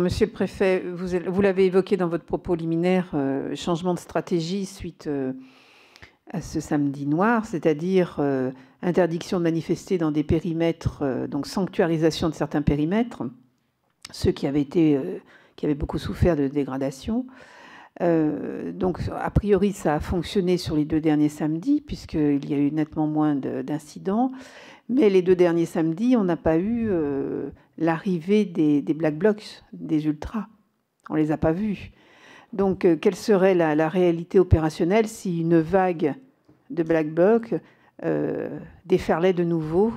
Monsieur le préfet, vous l'avez évoqué dans votre propos liminaire, changement de stratégie suite à ce samedi noir, c'est-à-dire interdiction de manifester dans des périmètres, donc sanctuarisation de certains périmètres, ceux qui avaient beaucoup souffert de dégradation. Donc, a priori, ça a fonctionné sur les 2 derniers samedis, puisqu'il y a eu nettement moins d'incidents. Mais les 2 derniers samedis, on n'a pas eu l'arrivée des Black Blocs, des ultras. On ne les a pas vus. Donc, quelle serait la réalité opérationnelle si une vague de Black Blocs déferlait de nouveau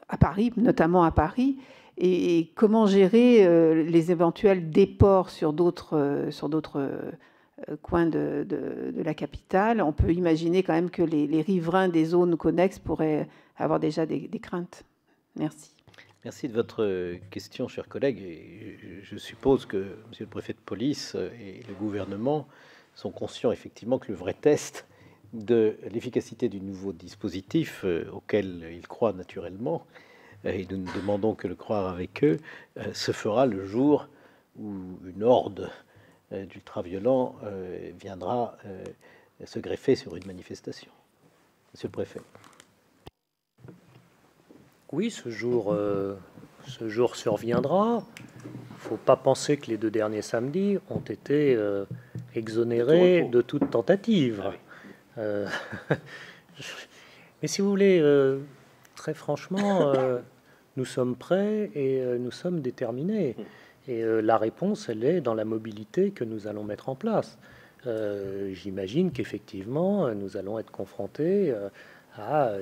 à Paris, notamment à Paris, et comment gérer les éventuels déports sur d'autres coins de la capitale? On peut imaginer quand même que les riverains des zones connexes pourraient avoir déjà des craintes. Merci. Merci de votre question, cher collègue. Et je suppose que monsieur le préfet de police et le gouvernement sont conscients effectivement que le vrai test de l'efficacité du nouveau dispositif auquel ils croient naturellement, et nous ne demandons que le croire avec eux, se fera le jour où une horde d'ultra-violents viendra se greffer sur une manifestation. Monsieur le préfet. Oui, ce jour surviendra. Il ne faut pas penser que les 2 derniers samedis ont été exonérés de toute tentative. Mais si vous voulez, très franchement, nous sommes prêts et nous sommes déterminés. Et la réponse, elle est dans la mobilité que nous allons mettre en place. J'imagine qu'effectivement, nous allons être confrontés à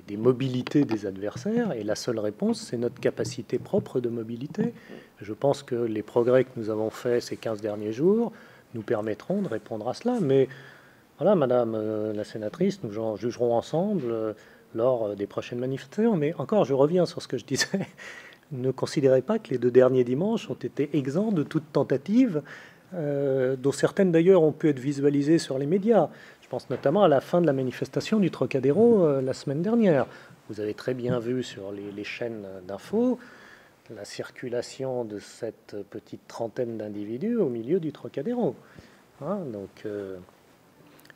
des mobilités des adversaires, et la seule réponse, c'est notre capacité propre de mobilité. Je pense que les progrès que nous avons faits ces 15 derniers jours nous permettront de répondre à cela. Mais voilà, Madame la sénatrice, nous en jugerons ensemble lors des prochaines manifestations. Mais encore, je reviens sur ce que je disais. Ne considérez pas que les 2 derniers dimanches ont été exempts de toute tentative, dont certaines d'ailleurs ont pu être visualisées sur les médias. Je pense notamment à la fin de la manifestation du Trocadéro la semaine dernière. Vous avez très bien vu sur les chaînes d'infos la circulation de cette petite trentaine d'individus au milieu du Trocadéro. Hein, donc,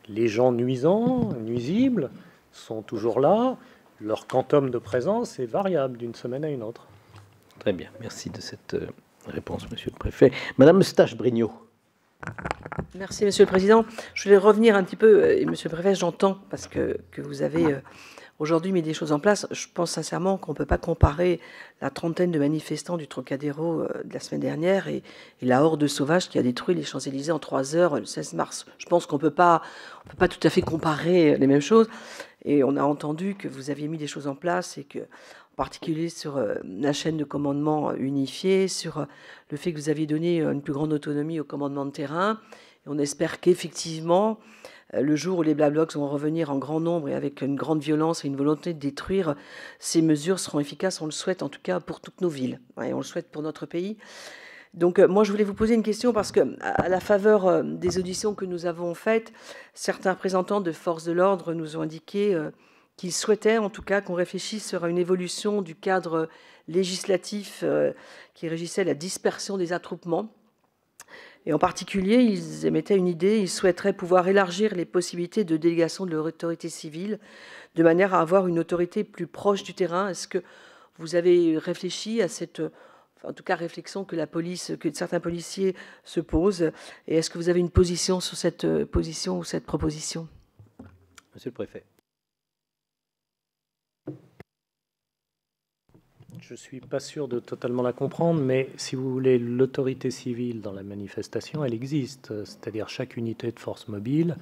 les gens nuisibles sont toujours là. Leur quantum de présence est variable d'une semaine à une autre. Très bien, merci de cette réponse, monsieur le préfet. Madame Eustache-Brignot. Merci, Monsieur le Président. Je voulais revenir un petit peu, et Monsieur le Préfet, j'entends, parce que vous avez aujourd'hui mis des choses en place. Je pense sincèrement qu'on ne peut pas comparer la trentaine de manifestants du Trocadéro de la semaine dernière et la horde sauvage qui a détruit les Champs-Élysées en 3 heures le 16 mars. Je pense qu'on peut pas tout à fait comparer les mêmes choses. Et on a entendu que vous aviez mis des choses en place et que, en particulier sur la chaîne de commandement unifiée, sur le fait que vous aviez donné une plus grande autonomie au commandement de terrain. Et on espère qu'effectivement, le jour où les Black Blocs vont revenir en grand nombre et avec une grande violence et une volonté de détruire, ces mesures seront efficaces. On le souhaite en tout cas pour toutes nos villes. Et on le souhaite pour notre pays. Donc moi, je voulais vous poser une question parce que, à la faveur des auditions que nous avons faites, certains représentants de forces de l'ordre nous ont indiqué qu'ils souhaitaient en tout cas qu'on réfléchisse sur une évolution du cadre législatif qui régissait la dispersion des attroupements. Et en particulier, ils émettaient une idée, ils souhaiteraient pouvoir élargir les possibilités de délégation de l'autorité civile de manière à avoir une autorité plus proche du terrain. Est-ce que vous avez réfléchi à cette, en tout cas, réflexion que certains policiers se posent? Et est-ce que vous avez une position sur cette position ou cette proposition? Monsieur le préfet. Je ne suis pas sûr de totalement la comprendre, mais si vous voulez, l'autorité civile dans la manifestation, elle existe. C'est-à-dire chaque unité de force mobile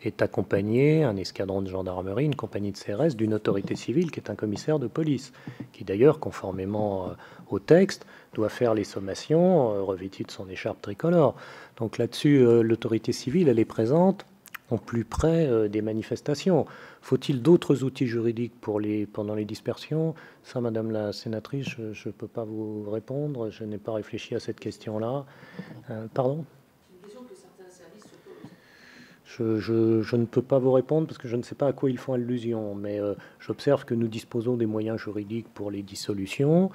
est accompagnée, un escadron de gendarmerie, une compagnie de CRS, d'une autorité civile qui est un commissaire de police, qui d'ailleurs, conformément au texte, doit faire les sommations revêtues de son écharpe tricolore. Donc là-dessus, l'autorité civile, elle est présente au plus près des manifestations. Faut-il d'autres outils juridiques pendant les dispersions? Ça, Madame la sénatrice, je ne peux pas vous répondre. Je n'ai pas réfléchi à cette question-là. Pardon? Je ne peux pas vous répondre parce que je ne sais pas à quoi ils font allusion, mais j'observe que nous disposons des moyens juridiques pour les dissolutions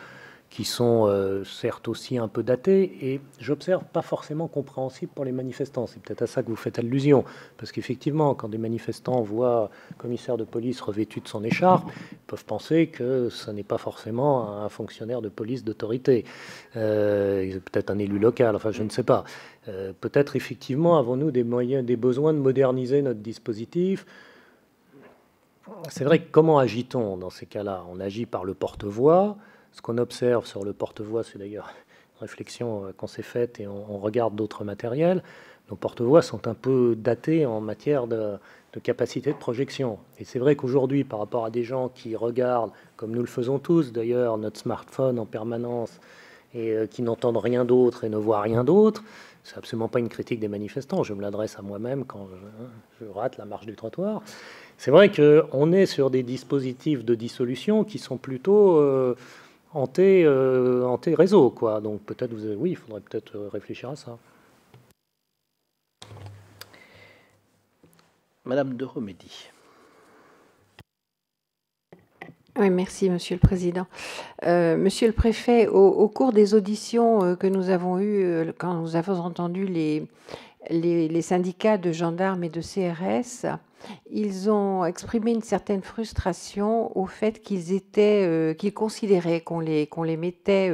qui sont certes aussi un peu datés, et j'observe pas forcément compréhensibles pour les manifestants. C'est peut-être à ça que vous faites allusion, parce qu'effectivement, quand des manifestants voient un commissaire de police revêtu de son écharpe, ils peuvent penser que ce n'est pas forcément un fonctionnaire de police d'autorité, peut-être un élu local, enfin je ne sais pas. Peut-être effectivement avons-nous des moyens, des besoins de moderniser notre dispositif. C'est vrai que comment agit-on dans ces cas-là? On agit par le porte-voix. Ce qu'on observe sur le porte-voix, c'est d'ailleurs une réflexion qu'on s'est faite et on regarde d'autres matériels. Nos porte-voix sont un peu datés en matière de capacité de projection. Et c'est vrai qu'aujourd'hui, par rapport à des gens qui regardent, comme nous le faisons tous d'ailleurs, notre smartphone en permanence et qui n'entendent rien d'autre et ne voient rien d'autre, c'est absolument pas une critique des manifestants. Je me l'adresse à moi-même quand je rate la marche du trottoir. C'est vrai qu'on est sur des dispositifs de dissolution qui sont plutôt hantés réseau, quoi. Donc peut-être, oui, il faudrait peut-être réfléchir à ça. Madame de Romédy. Oui, merci, Monsieur le Président. Monsieur le Préfet, au cours des auditions que nous avons eues, quand nous avons entendu les syndicats de gendarmes et de CRS, ils ont exprimé une certaine frustration au fait qu'ils considéraient qu'on les mettait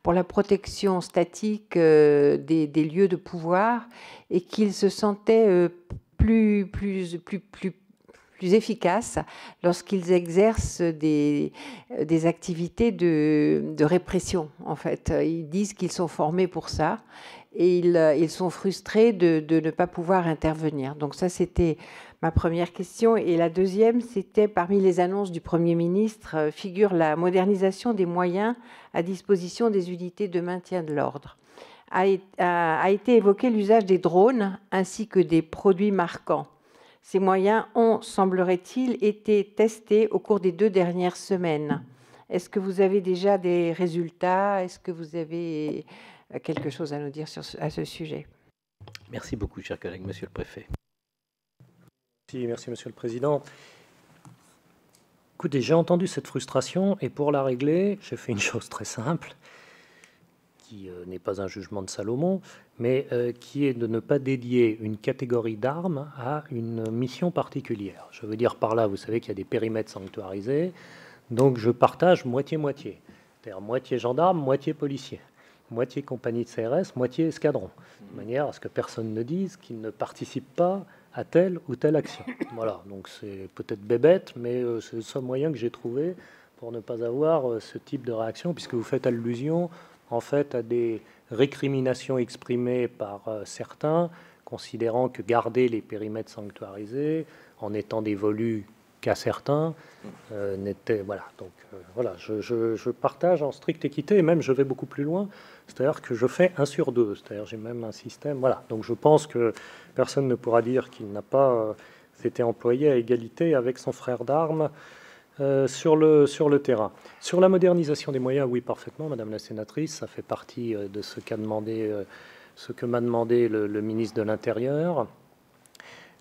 pour la protection statique des lieux de pouvoir et qu'ils se sentaient plus efficaces lorsqu'ils exercent des activités de répression. En fait, ils disent qu'ils sont formés pour ça et ils sont frustrés de ne pas pouvoir intervenir. Donc ça, c'était ma première question. Et la deuxième, c'était parmi les annonces du Premier ministre, figure la modernisation des moyens à disposition des unités de maintien de l'ordre. A été évoqué l'usage des drones ainsi que des produits marquants. Ces moyens ont, semblerait-il, été testés au cours des 2 dernières semaines. Est-ce que vous avez déjà des résultats? Est-ce que vous avez quelque chose à nous dire à ce sujet? Merci beaucoup, cher collègue, Monsieur le Préfet. Merci, Monsieur le Président. Écoutez, j'ai entendu cette frustration et pour la régler, j'ai fait une chose très simple, qui n'est pas un jugement de Salomon, mais qui est de ne pas dédier une catégorie d'armes à une mission particulière. Je veux dire par là, vous savez qu'il y a des périmètres sanctuarisés, donc je partage moitié-moitié, c'est-à-dire moitié gendarme, moitié policier, moitié compagnie de CRS, moitié escadron, de manière à ce que personne ne dise qu'il ne participe pas à telle ou telle action. Voilà, donc c'est peut-être bébête, mais c'est le seul moyen que j'ai trouvé pour ne pas avoir ce type de réaction, puisque vous faites allusion en fait à des récriminations exprimées par certains, considérant que garder les périmètres sanctuarisés, en étant dévolus qu'à certains, n'était... Voilà, donc voilà, je partage en stricte équité, et même je vais beaucoup plus loin, c'est-à-dire que je fais 1 sur 2, c'est-à-dire j'ai même un système... Voilà, donc je pense que personne ne pourra dire qu'il n'a pas été employé à égalité avec son frère d'armes sur le terrain. Sur la modernisation des moyens, oui, parfaitement, Madame la sénatrice, ça fait partie de ce qu'a demandé, ce que m'a demandé le ministre de l'Intérieur.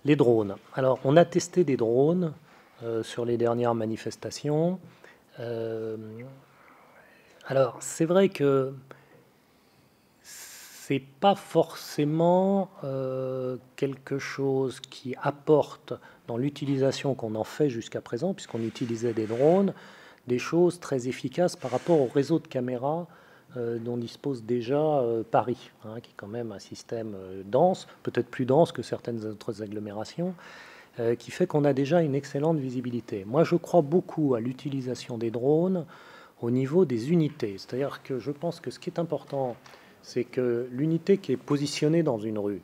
Les drones. Alors, on a testé des drones sur les dernières manifestations. Alors, c'est vrai que c'est pas forcément quelque chose qui apporte dans l'utilisation qu'on en fait jusqu'à présent, puisqu'on utilisait des drones, des choses très efficaces par rapport au réseau de caméras dont dispose déjà Paris, hein, qui est quand même un système dense, peut-être plus dense que certaines autres agglomérations, qui fait qu'on a déjà une excellente visibilité. Moi, je crois beaucoup à l'utilisation des drones au niveau des unités. C'est-à-dire que je pense que ce qui est important, c'est que l'unité qui est positionnée dans une rue,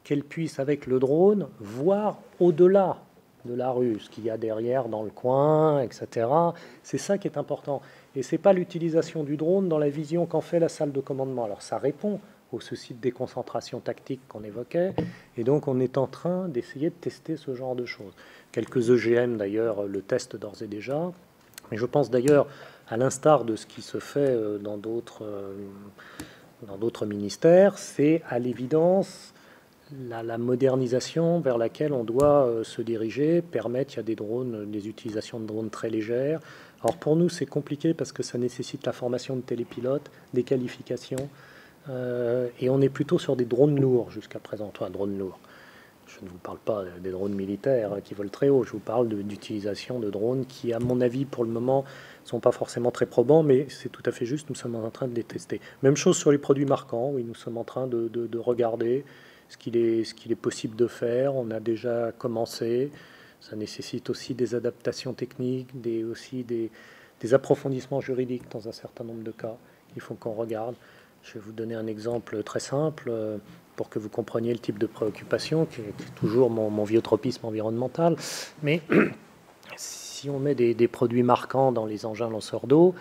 qu'elle puisse, avec le drone, voir au-delà de la rue, ce qu'il y a derrière, dans le coin, etc. C'est ça qui est important. Et ce n'est pas l'utilisation du drone dans la vision qu'en fait la salle de commandement. Alors ça répond au souci de déconcentration tactique qu'on évoquait, et donc on est en train d'essayer de tester ce genre de choses. Quelques EGM, d'ailleurs, le testent d'ores et déjà, mais je pense d'ailleurs, à l'instar de ce qui se fait dans d'autres ministères, c'est à l'évidence la modernisation vers laquelle on doit se diriger, permettre, il y a des drones, des utilisations de drones très légères, Alors pour nous, c'est compliqué parce que ça nécessite la formation de télépilotes, des qualifications, et on est plutôt sur des drones lourds jusqu'à présent. Enfin, drones lourds. Je ne vous parle pas des drones militaires qui volent très haut, je vous parle d'utilisation de drones qui, à mon avis, pour le moment, ne sont pas forcément très probants, mais c'est tout à fait juste, nous sommes en train de les tester. Même chose sur les produits marquants, oui, nous sommes en train de regarder ce qu'il est possible de faire. On a déjà commencé, ça nécessite aussi des adaptations techniques, aussi des approfondissements juridiques dans un certain nombre de cas. Il faut qu'on regarde. Je vais vous donner un exemple très simple pour que vous compreniez le type de préoccupation qui est toujours mon vieux tropisme environnemental. Mais si on met des produits marquants dans les engins lanceurs d'eau,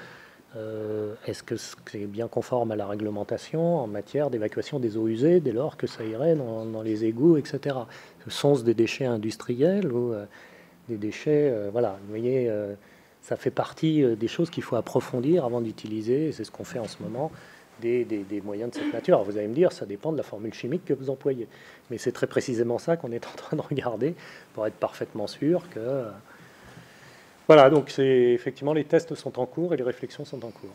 est-ce que c'est bien conforme à la réglementation en matière d'évacuation des eaux usées dès lors que ça irait dans les égouts, etc. Sont-ce des déchets industriels ou des déchets... voilà, vous voyez, ça fait partie des choses qu'il faut approfondir avant d'utiliser, et c'est ce qu'on fait en ce moment, des moyens de cette nature. Alors vous allez me dire, ça dépend de la formule chimique que vous employez. Mais c'est très précisément ça qu'on est en train de regarder pour être parfaitement sûr que... Voilà, donc effectivement, les tests sont en cours et les réflexions sont en cours.